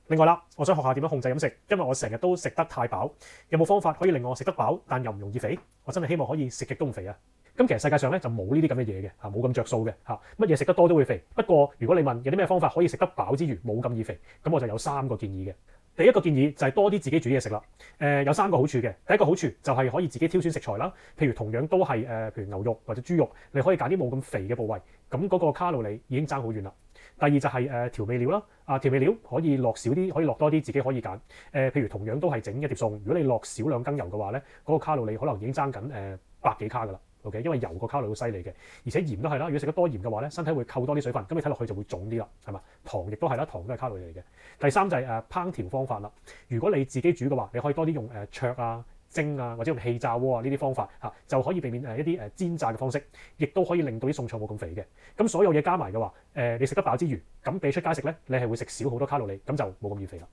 另外啦，我想學下點樣控制飲食，因為我成日都食得太飽，有冇方法可以令我食得飽但又唔容易肥？我真係希望可以食極都唔肥啊！咁其實世界上咧就冇呢啲咁嘅嘢嘅嚇，冇咁着數嘅嚇，乜嘢食得多都會肥。不過如果你問有啲咩方法可以食得飽之餘冇咁易肥，咁我就有3個建議嘅。第一個建議就係多啲自己煮嘢食啦。有3個好處嘅。第一個好處就係可以自己挑選食材啦，譬如同樣都係譬如牛肉或者豬肉，你可以揀啲冇咁肥嘅部位，咁嗰個卡路里已經爭好遠啦。第二就係調味料啦，調味料可以落少啲，可以落多啲，自己可以揀。譬如同樣都係整一碟餸，如果你落少2羹油嘅話咧，嗰個卡路里可能已經爭緊100幾卡噶啦。OK， 因為油個卡路里好犀利嘅，而且鹽都係啦。如果食得多鹽嘅話咧，身體會扣多啲水分，咁你睇落去就會腫啲啦，係嘛？糖亦都係啦，糖都係卡路里嚟嘅。第三就係烹調方法啦。如果你自己煮嘅話，你可以多啲用灼啊、蒸啊或者用氣炸鍋啊呢啲方法嚇，就可以避免一啲煎炸嘅方式，亦都可以令到啲餸菜冇咁肥嘅。咁所有嘢加埋嘅話，你食得飽之餘，咁俾出街食咧，你係會食少好多卡路里，咁就冇咁易肥啦。